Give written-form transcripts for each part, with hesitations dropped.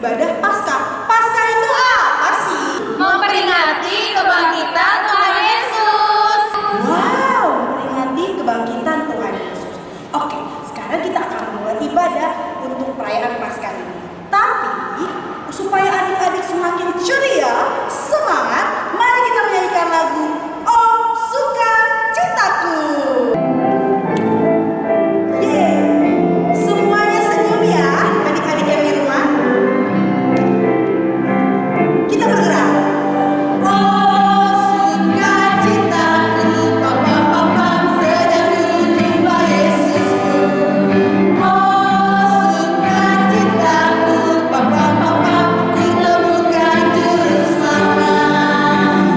ibadah Paskah. Paskah itu apa sih? Memperingati kebangkitan Tuhan Yesus. Wow, memperingati kebangkitan Tuhan Yesus. Oke, sekarang kita akan mulai ibadah untuk perayaan Paskah ini. Tapi supaya adik-adik semakin ceria, semangat, mari kita menyanyikan lagu Oh Sukacitaku. Semuanya senyum ya, adik-adik yang di rumah. Kita bergerak. Oh sukacitaku, pam-pam-pam, sejak ku jumpa Yesusku. Oh sukacitaku, pam-pam-pam, ku temukan Juru Selamat.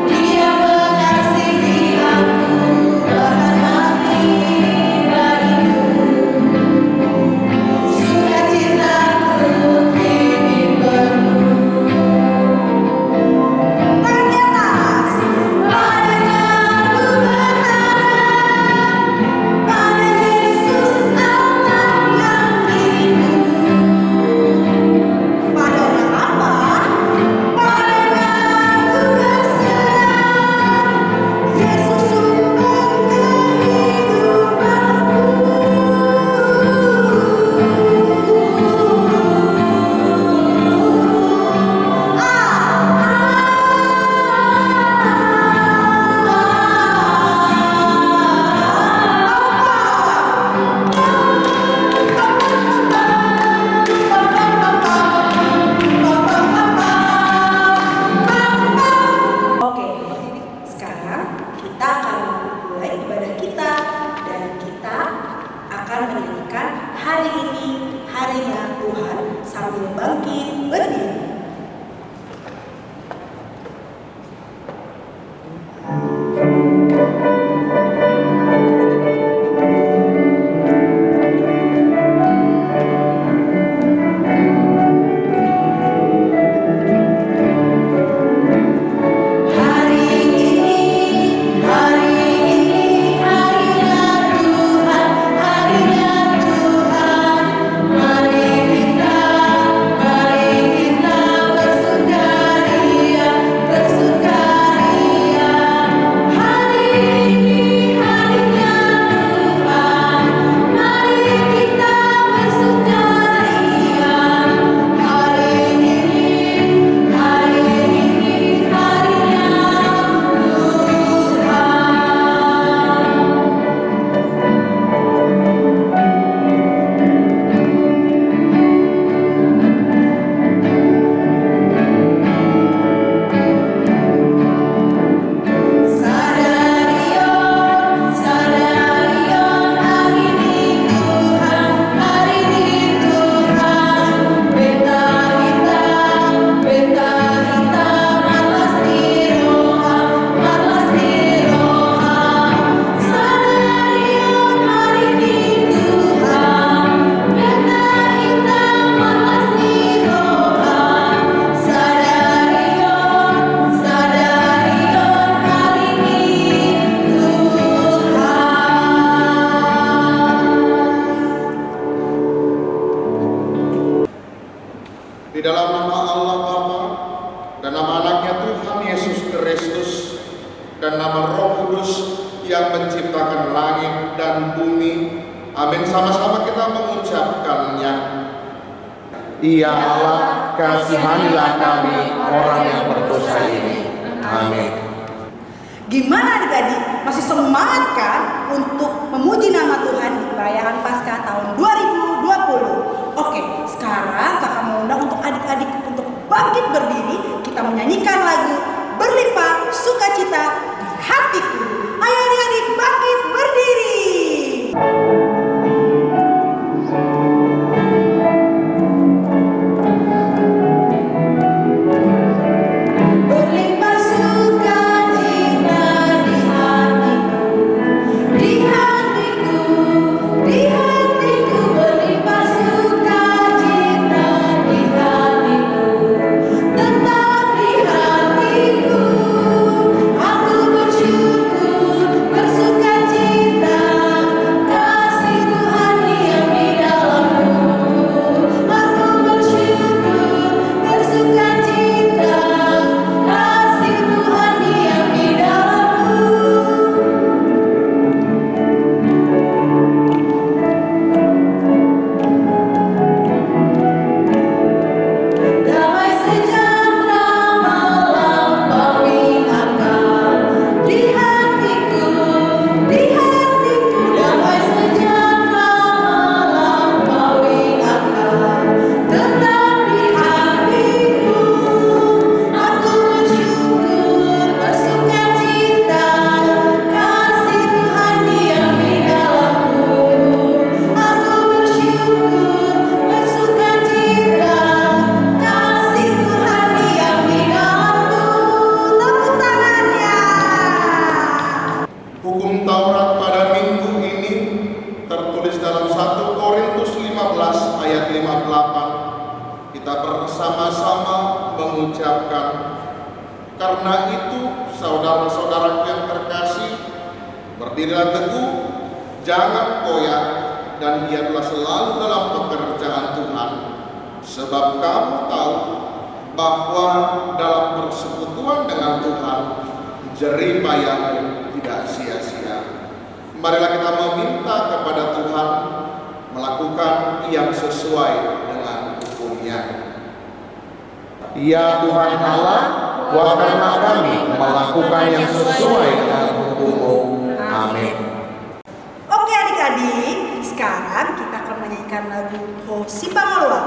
Dia mengasihi aku, bahkan mati bagiku. Sukacitaku kini penuh. Tangan di atas. Padanya ku berharap, pada Yesus Allah yang hidup. Padanya apa? Padanya ku berserah, Yesus sumber kehidupanku. Oke, sekarang kita akan mulai ibadah kita dan kita akan menyanyikan hari ini harinya Tuhan sambil bangkit berdiri. Hari ini harinya Tuhan, mari kita bersukaria, bersukaria. Hari ini harinya Tuhan, mari kita bersukaria. Hari ini harinya Sadarion, sadarion, hari ini Tuhan, beta hitam, marlas di roha. Sadarion, hari ini Tuhan, beta hitam, marlas di roha. Sadarion, hari ini Tuhan. Di dalam nama Allah Bapa dan nama anaknya Tuhan Yesus Kristus dan nama Roh Kudus yang menciptakan langit dan bumi. Amin. Sama-sama kita mengucapkannya. Ya Allah, kasihanilah kami orang yang berdosa ini. Amin. Gimana adik-adik? Masih semangat kan untuk memuji nama Tuhan di perayaan Paskah tahun 2020? Oke, sekarang kakak mau undang untuk adik-adik untuk bangkit berdiri. Kita menyanyikan lagu Berlimpah Sukacita di Hatiku. Ayo adik-adik bangkit berdiri. Berlimpah sukacita di hatiku, di hatiku, di hatiku. Berlimpah sukacita di hatiku, tetap di hatiku. Aku bersama-sama mengucapkan, karena itu saudara-saudaraku yang terkasih, berdirilah teguh, jangan koyak, dan giatlah selalu dalam pekerjaan Tuhan, sebab kamu tahu bahwa dalam persekutuan dengan Tuhan, jerih payahmu tidak sia-sia. Marilah kita meminta kepada Tuhan melakukan yang sesuai dengan hukum-Nya. Ya Tuhan Allah, kuatkanlah kami melakukan yang sesuai dengan hukum-Mu. Amin. Oke adik-adik, sekarang kita akan menyanyikan lagu Hosi Pangoloa.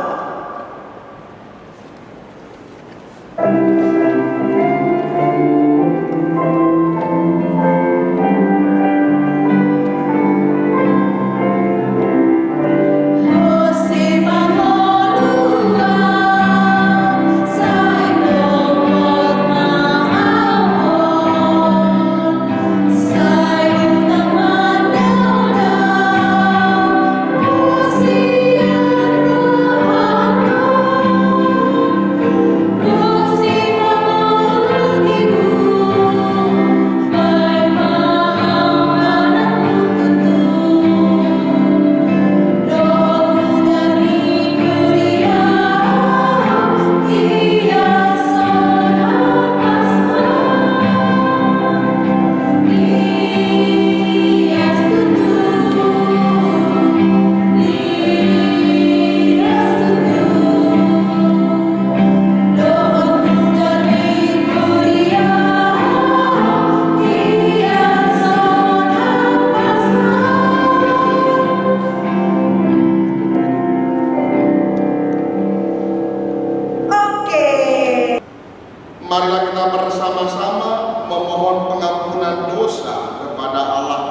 Marilah kita bersama-sama memohon pengampunan dosa kepada Allah.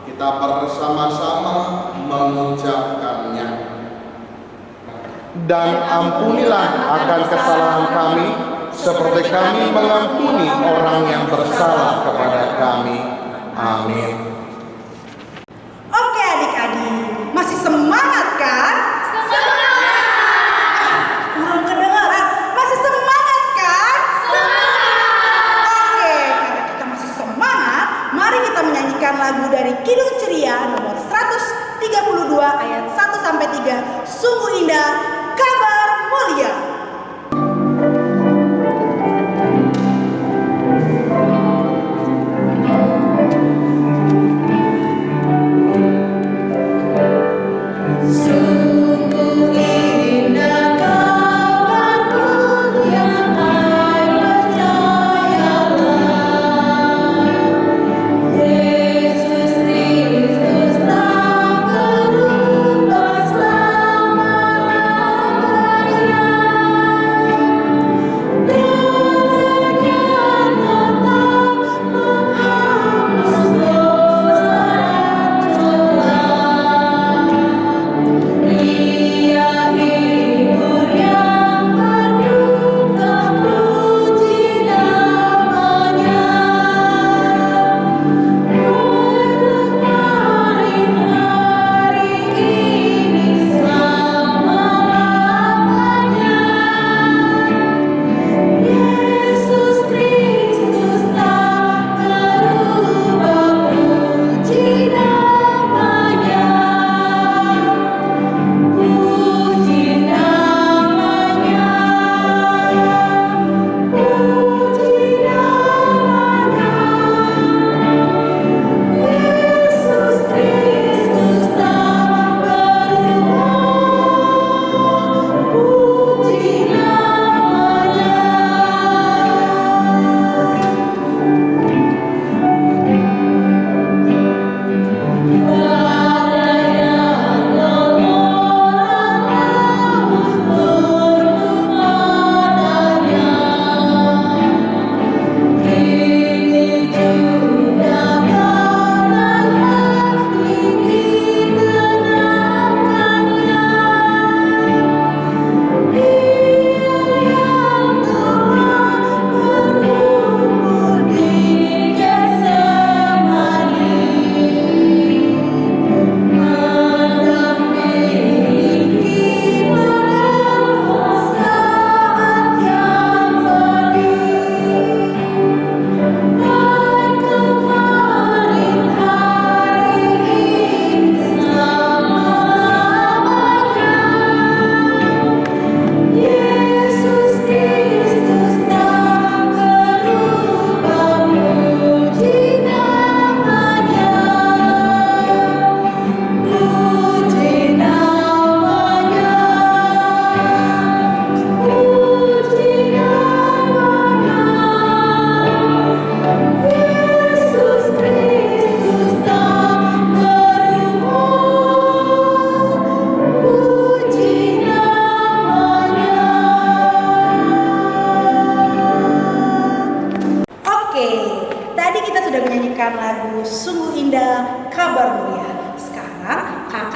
Kita bersama-sama mengucapkannya. Dan ampunilah akan kesalahan kami, seperti kami mengampuni orang yang bersalah kepada kami. Amin. Oke adik-adik, masih semangat kan? Kurang kedengaran, masih semangat kan? Oke, karena kita masih semangat, mari kita menyanyikan lagu dari Kidung Ceria nomor 132 ayat 1-3, Sungguh Indah Kabar Mulia.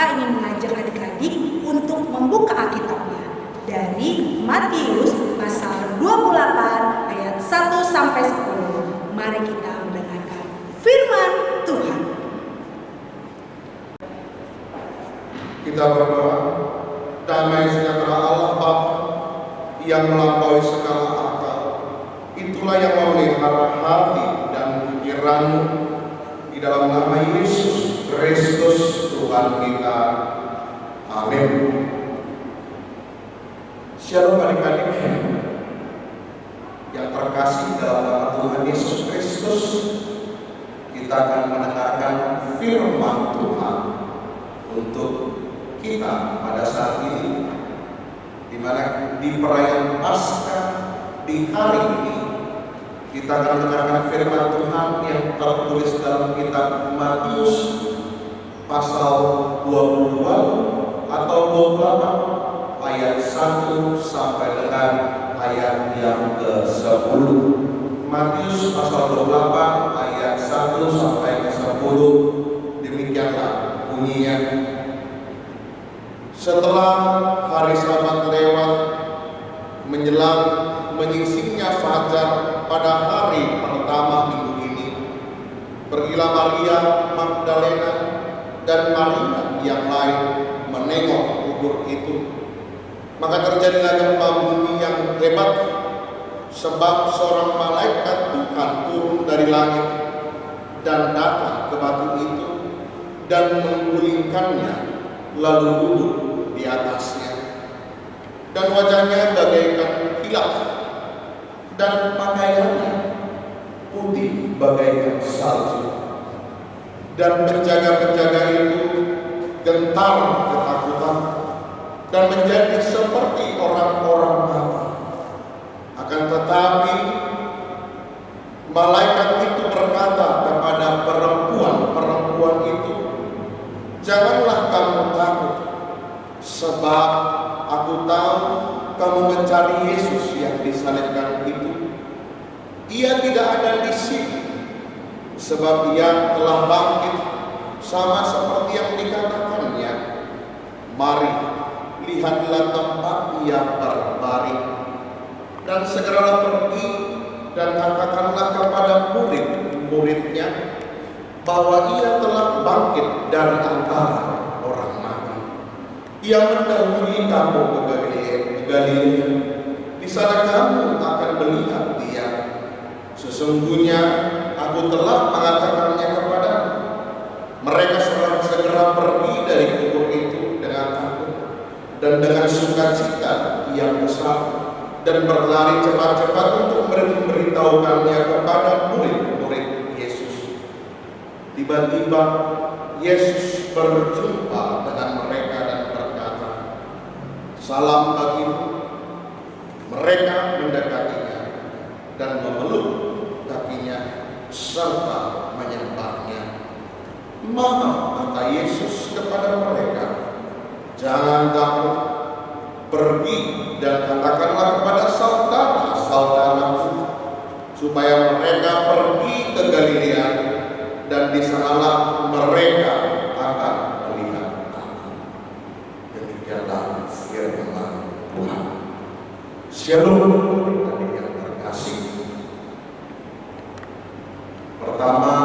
kakak ingin mengajak adik-adik untuk membuka Alkitabnya dari Matius pasal 28 ayat 1 sampai 10. Mari kita mendengarkan firman Tuhan. Kita berdoa. Damai sejahtera Allah Bapa yang melampaui segala akal, itulah yang memelihara hati dan pikiranmu di dalam nama Yesus Kristus Tuhan kita. Amin. Shalom adik-adik yang terkasih dalam nama Tuhan Yesus Kristus. Kita akan mendengarkan firman Tuhan untuk kita pada saat ini, di mana di perayaan Paskah di hari ini kita akan mendengarkan firman Tuhan yang tertulis dalam kitab Matius pasal 22 atau 28 ayat 1 sampai dengan ayat yang ke-10. Matius pasal 28 ayat 1 sampai ke 10. Demikianlah bunyinya. Setelah hari Sabat lewat, menjelang menyingsingnya fajar pada hari pertama minggu ini, pergilah Maria Magdalena dan Maria yang lain menengok kubur itu. Maka terjadilah gempa bumi yang hebat, sebab seorang malaikat Tuhan turun dari langit dan datang ke batu itu dan menggulingkannya, lalu duduk di atasnya. Dan wajahnya bagaikan kilat, dan pakaiannya putih bagaikan salju. Dan penjaga-penjaga itu gentar ketakutan dan menjadi seperti orang-orang mati. Akan tetapi malaikat itu berkata kepada perempuan itu, "Janganlah kamu takut, sebab aku tahu kamu mencari Yesus yang disalibkan itu. Ia tidak ada di sini, sebab ia telah bangkit sama seperti yang dikatakannya. Mari, lihatlah tempat ia berbaring, dan segeralah pergi dan katakanlah kepada murid-muridnya bahwa ia telah bangkit dari antara orang mati. Ia mendahului kamu ke Galilea. Di sana kamu akan melihat dia. Sesungguhnya aku telah mengatakannya kepadamu." Mereka segera pergi dari kubur itu dengan takut dan dengan sukacita yang besar, dan berlari cepat-cepat untuk memberitahukannya kepada murid-murid Yesus. Tiba-tiba Yesus berjumpa dengan mereka dan berkata, "Salam bagimu." Mereka mendekatinya dan memeluk kakinya serta menyembahnya. Maka kata Yesus kepada mereka, "Jangan takut. Pergi dan katakanlah kepada saudara-saudaraku supaya mereka pergi ke Galilea, dan di sanalah mereka akan melihat aku." Demikianlah firman Tuhan. Shalom adik-adik yang terkasih. Pertama,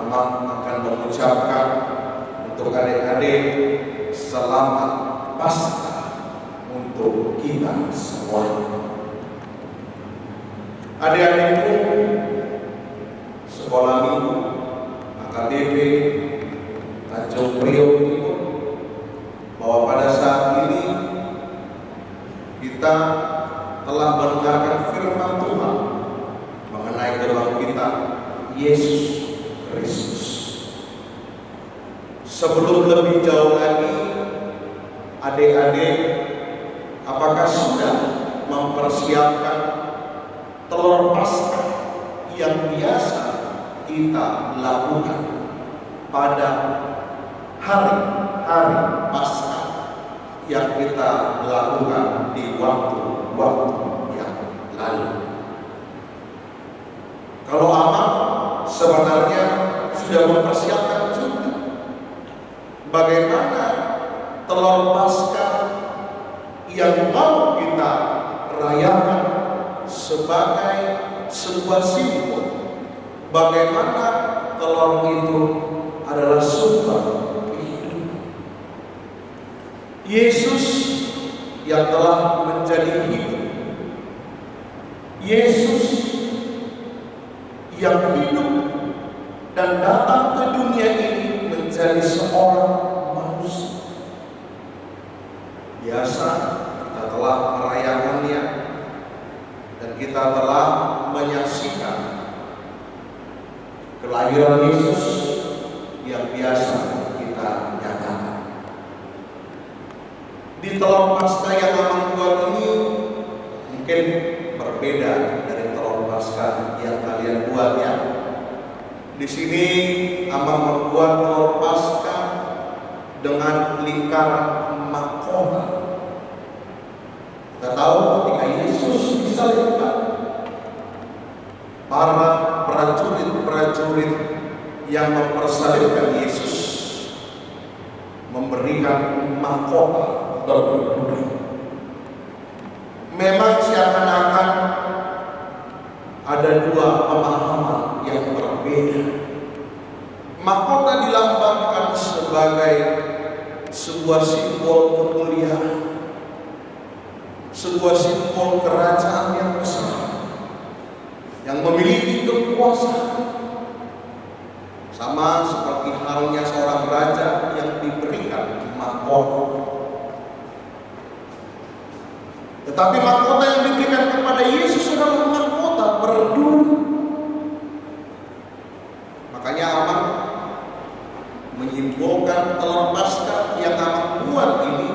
Amat akan mengucapkan untuk adik-adik selamat Paskah untuk kita semua. Adik-adikku sekolah minggu, AKBP Tanjung Priok Timur, bahwa pada saat ini kita telah mendengarkan firman Tuhan mengenai kebangkitan Yesus Kristus. Sebelum lebih jauh lagi, adik-adik, apakah sudah mempersiapkan telur Paskah yang biasa kita lakukan pada hari-hari Paskah yang kita lakukan di waktu-waktu yang lalu? Kalau Amat sebenarnya sudah mempersiapkan juga, bagaimana telur Paskah yang mau kita rayakan sebagai sebuah simbol bagaimana telur itu adalah sumber kehidupan. Yesus yang telah menjadi hidup, Yesus yang hidup dan datang ke dunia ini menjadi seorang manusia. Biasa kita telah merayakannya dan kita telah menyaksikan kelahiran Yesus yang biasa kita nyatakan. Di telur Paskah yang Amang buat ini mungkin berbeda dari telur Paskah yang kalian buat ya. Di sini Amang membuat telur Paskah dengan lingkaran mahkota. Kita tahu ketika Yesus disalibkan, para prajurit yang mempersalibkan Yesus memberikan mahkota berduri. Memang seakan-akan ada dua pemahaman yang berbeda. Mahkota dilambangkan sebagai sebuah simbol kemuliaan, sebuah simbol kerajaan yang besar, yang memiliki kekuasaan. Sama seperti halnya seorang raja yang diberikan mahkota. Tetapi mahkota yang diberikan kepada Yesus adalah mahkota berduri. Makanya Amang menyimbolkan telur Paskah yang Amang buat ini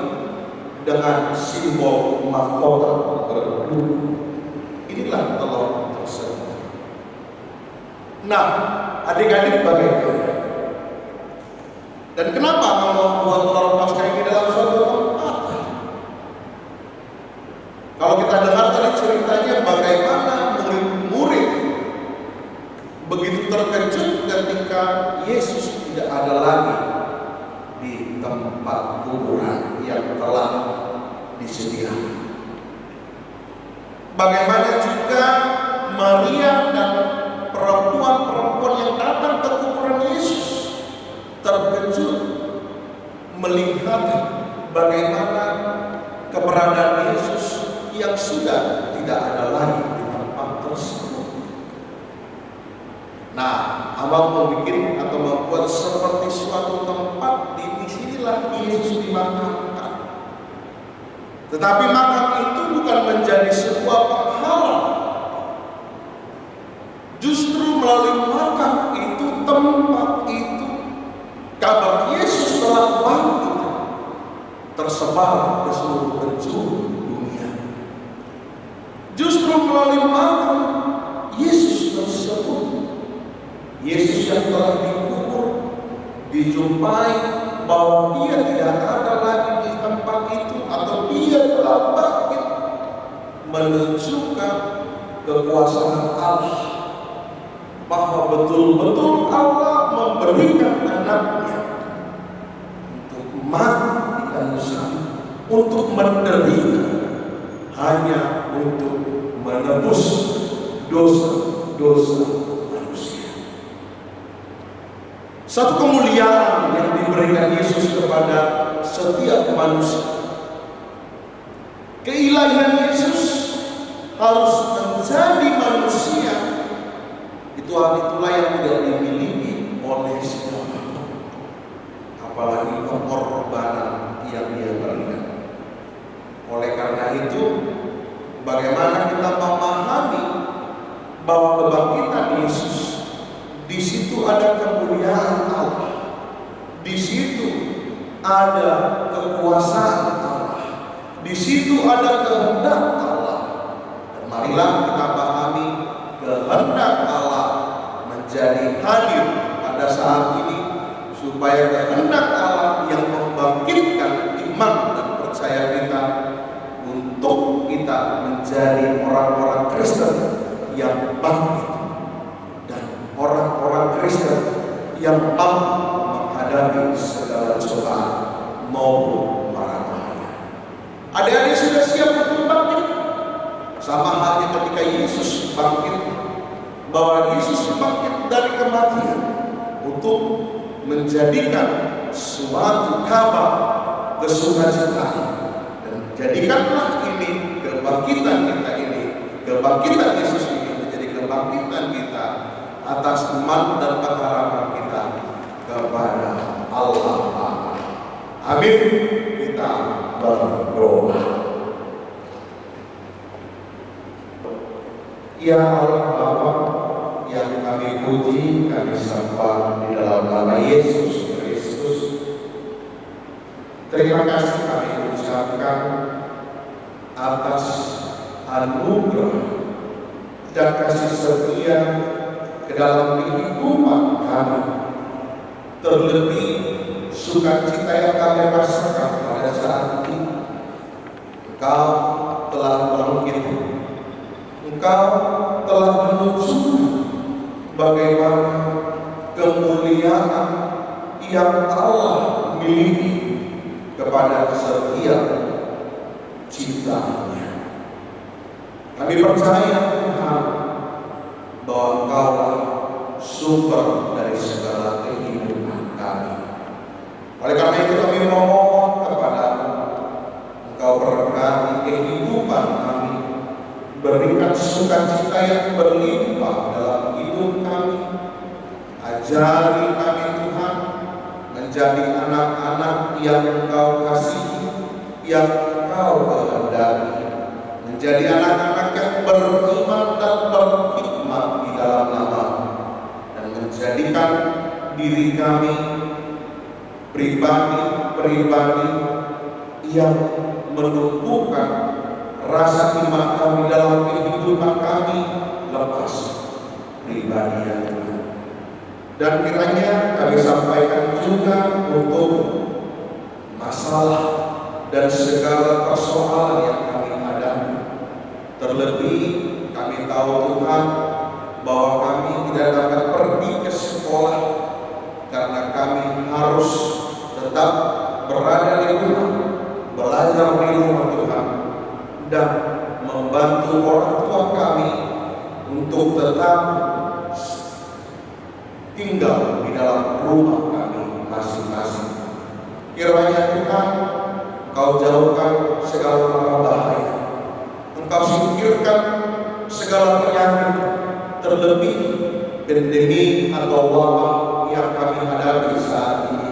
dengan simbol mahkota berduri. Inilah telur tersebut. Nah, adik-adik bagaimana? Dan kenapa Amang membuat telur Paskah ini dalam suatu tempat? Kalau kita dengar tadi ceritanya bagaimana murid-murid begitu terkejut ketika Yesus tidak ada lagi di tempat kuburan yang telah disediakan. Bagaimana juga Maria dan perempuan-perempuan yang datang ke kuburan Yesus terkejut melihat bagaimana keberadaan Yesus yang sudah tidak ada lagi di tempat tersebut. Nah, Abang membuat seperti suatu tempat di sinilah Yesus dimakamkan. Tetapi makam itu bukan menjadi sebuah penghalang. Justru melalui makam itu, tempat itu, kabar Yesus telah bangkit tersebar ke seluruh penjuru dunia. Justru melalui makam Yesus tersebut, Yesus yang telah dikubur dijumpai bahwa dia tidak ada lagi di tempat itu, atau dia telah bangkit, menunjukkan kekuasaan Allah, bahwa betul-betul Allah memberikan anaknya untuk mati di kayu salib, untuk menderita, hanya untuk menebus dosa-dosa manusia. Satu kemuliaan yang diberikan Yesus kepada setiap manusia. Keilahian Yesus harus menjadi manusia. Itulah yang tidak dimiliki oleh siapapun, apalagi pengorbanan yang dia berikan. Oleh karena itu, bagaimana kita memahami bahwa kebangkitan Yesus, di situ ada kemuliaan Allah, di situ ada kekuasaan Allah, di situ ada kehendak Allah. Dan marilah kita pahami kehendak Allah menjadi hadir pada saat ini, supaya kehendak Allah yang membangkitkan iman dan percaya kita untuk kita menjadi orang-orang Kristen yang bangkit dan orang-orang Kristen yang mampu menghadapi segala cobaan maupun mara bahaya. Adik-adik sudah siap untuk bangkit? Sama halnya ketika Yesus bangkit, bahwa Yesus bangkit dari kematian untuk menjadikan suatu kabar kesukacitaan. Dan jadikanlah ini kebangkitan kita ini, kebangkitan Yesus ini menjadi kebangkitan kita atas iman dan pengharapan kita kepada Allah Bapa. Amin. Kita berdoa. Ya Allah Bapa yang kami puji, kami sembah di dalam nama Yesus Kristus. Terima kasih kami ucapkan atas anugerah dan kasih setia ke dalam kehidupan kami. Terlebih sukacita yang kami rasakan pada saat ini. Engkau telah bangkit. Engkau telah menunjukkan bagaimana kemuliaan yang Allah miliki kepada setiap ciptaannya. Kami percaya Tuhan bahwa Engkaulah sumber dari segala kehidupan kami. Oleh karena itu kami memohon kepada-Mu, Engkau berkati kehidupan kami, berikan sukacita yang berlimpah dalam hidup kami. Ajari kami Tuhan menjadi anak-anak yang Engkau kasihi, yang Engkau kehendaki, menjadi anak-anak yang beriman dan berkhidmat di dalam nama-Mu, dan menjadikan diri kami pribadi-pribadi yang menumbuhkan rasa iman kami dalam kehidupan kami lepas pribadi yang Tuhan. Dan kiranya kami sampaikan juga untuk masalah dan segala persoalan yang kami hadapi. Terlebih kami tahu Tuhan bahwa kami tidak dapat pergi ke sekolah karena kami harus tetap berada di rumah, belajar di rumah Tuhan, dan membantu orang tua kami untuk tetap tinggal di dalam rumah kami masing-masing. Kiranya Tuhan Engkau jauhkan segala mara bahaya, Engkau singkirkan segala penyakit, terlebih pandemi atau wabah yang kami hadapi saat ini,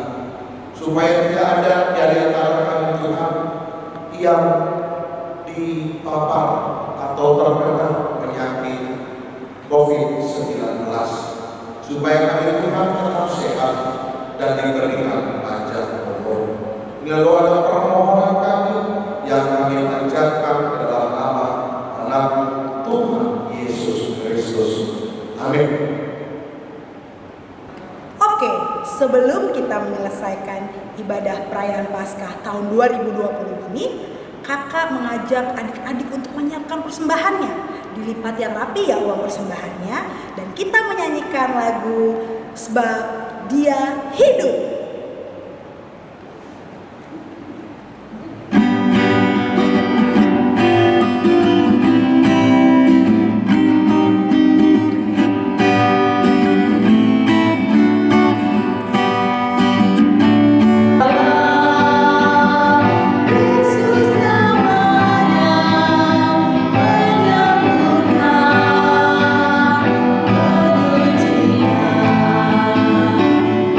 supaya tidak ada di antara kami Tuhan yang dipapar atau terkena penyakit COVID-19, supaya kami Tuhan tetap sehat dan diberikan panjang umur. Inilah doa dan permohonan kami yang kami panjatkan dalam nama Anak Tuhan Yesus Kristus. Amin. Oke, sebelum kita menyelesaikan ibadah perayaan Paskah tahun 2020 ini, kakak mengajak adik-adik untuk menyiapkan persembahannya. Dilipat yang rapi ya uang persembahannya, dan kita menyanyikan lagu Sebab Dia Hidup.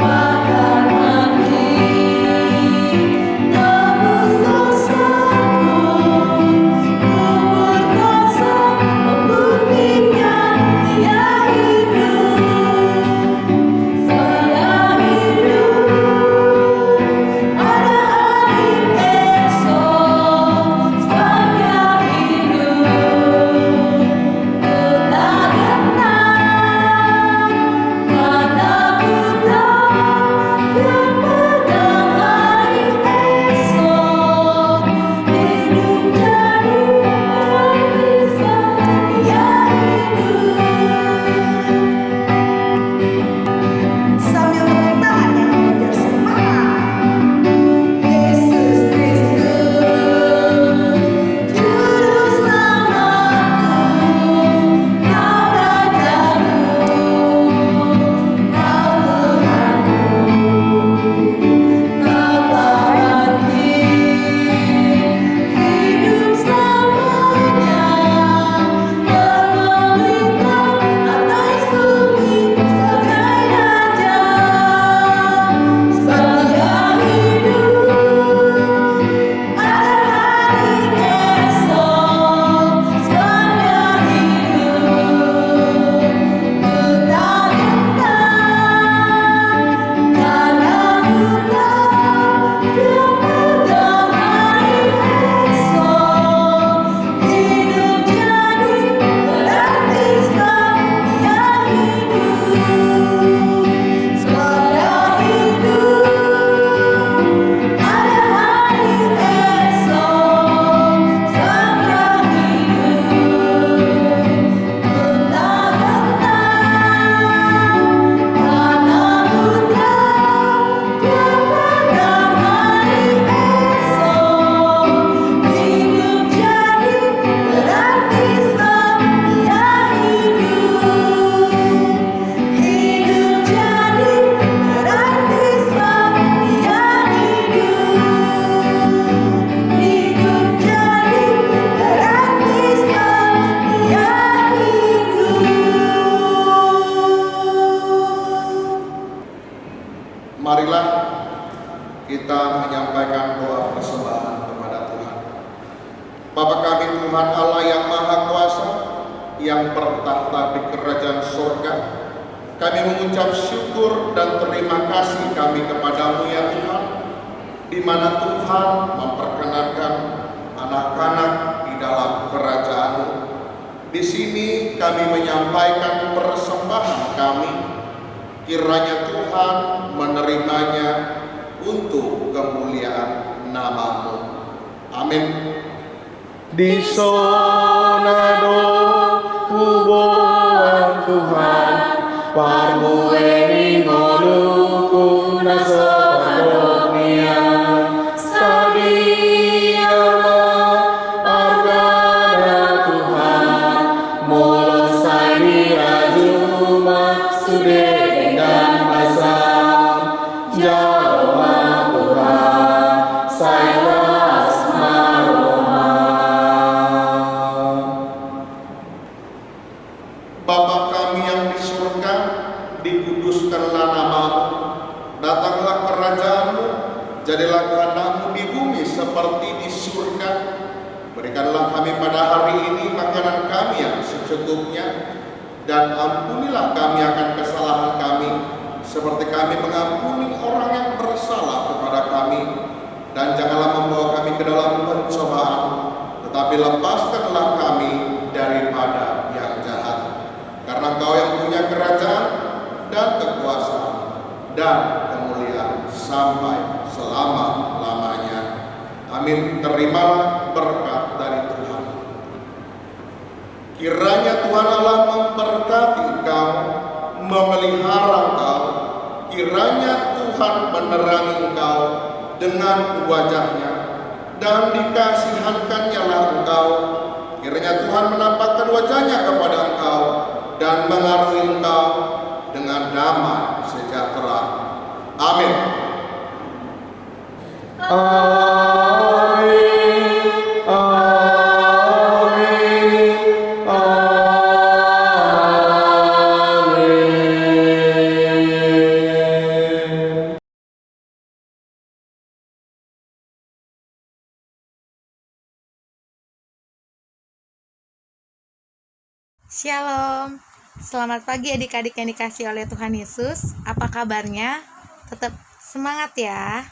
Maka menyampaikan doa persembahan kepada Tuhan. Bapa kami Tuhan Allah yang Maha Kuasa, yang bertahta di kerajaan surga, kami mengucap syukur dan terima kasih kami kepadamu ya Tuhan, di mana Tuhan memperkenankan anak-anak di dalam kerajaan-Mu. Di sini kami menyampaikan persembahan kami, kiranya Tuhan menerimanya untuk kemuliaan nama-Mu. Amin. Di sonado hubungan Tuhan, parmueni ngoluku nasopadomia, sadiama argana Tuhan, molosai dirajuma sude dan masam, jalma Tuhan, sailas maroma. Bapa kami yang di surga, dikuduskanlah nama-Mu, datanglah kerajaan-Mu, jadilah kehendak-Mu di bumi seperti di surga. Berikanlah kami pada hari ini makanan kami yang secukupnya, dan ampunilah kami akan kesalahan kami, seperti kami mengampuni orang yang bersalah kepada kami. Dan janganlah membawa kami ke dalam pencobaan, tetapi lepaskanlah kami daripada yang jahat. Karena Engkau yang punya kerajaan dan kekuasaan dan kemuliaan sampai selama-lamanya. Amin. Terimalah berkat dari Tuhan. Kiranya Tuhan Allah memberkati engkau, memelihara engkau. Kiranya Tuhan menerangi engkau dengan wajahnya, dan dikasihankannya lah engkau. Kiranya Tuhan menampakkan wajahnya kepada engkau dan mengarungi engkau dengan damai sejahtera. Amin. Amin. Amin. Amin. Shalom. Selamat pagi adik-adik yang dikasihi oleh Tuhan Yesus. Apa kabarnya? Tetap semangat ya.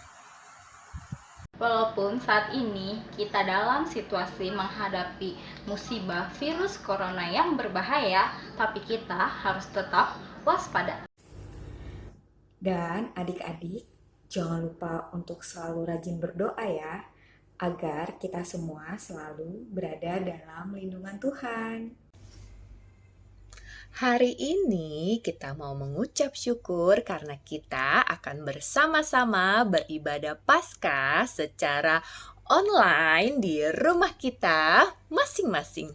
Walaupun saat ini kita dalam situasi menghadapi musibah virus corona yang berbahaya, tapi kita harus tetap waspada. Dan adik-adik, jangan lupa untuk selalu rajin berdoa ya, agar kita semua selalu berada dalam lindungan Tuhan. Hari ini kita mau mengucap syukur karena kita akan bersama-sama beribadah Paskah secara online di rumah kita masing-masing.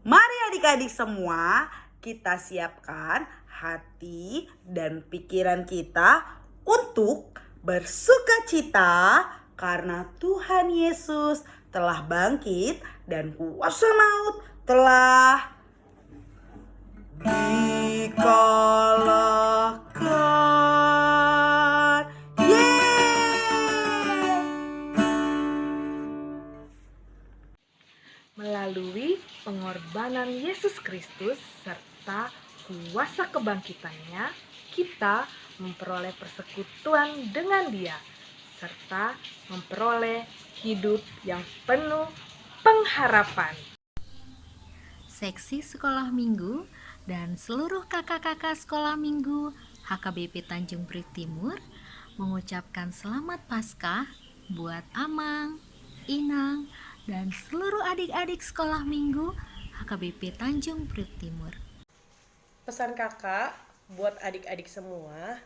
Mari adik-adik semua, kita siapkan hati dan pikiran kita untuk bersukacita karena Tuhan Yesus telah bangkit dan kuasa maut telah dikalahkan. Yeay! Melalui pengorbanan Yesus Kristus serta kuasa kebangkitannya, kita memperoleh persekutuan dengan Dia serta memperoleh hidup yang penuh pengharapan. Seksi Sekolah Minggu dan seluruh kakak-kakak Sekolah Minggu HKBP Tanjung Priok Timur mengucapkan selamat Paskah buat Amang, Inang, dan seluruh adik-adik Sekolah Minggu HKBP Tanjung Priok Timur. Pesan kakak buat adik-adik semua,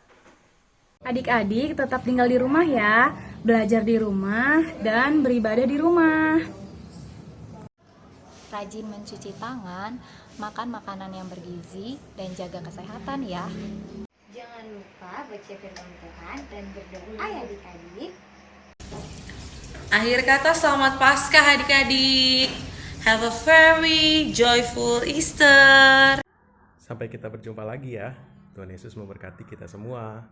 Adik-adik tetap tinggal di rumah ya, belajar di rumah dan beribadah di rumah. Rajin mencuci tangan, makan makanan yang bergizi, dan jaga kesehatan ya. Jangan lupa baca firman Tuhan dan berdoa ya adik-adik. Akhir kata selamat Paskah adik-adik. Have a very joyful Easter. Sampai kita berjumpa lagi ya. Tuhan Yesus memberkati kita semua.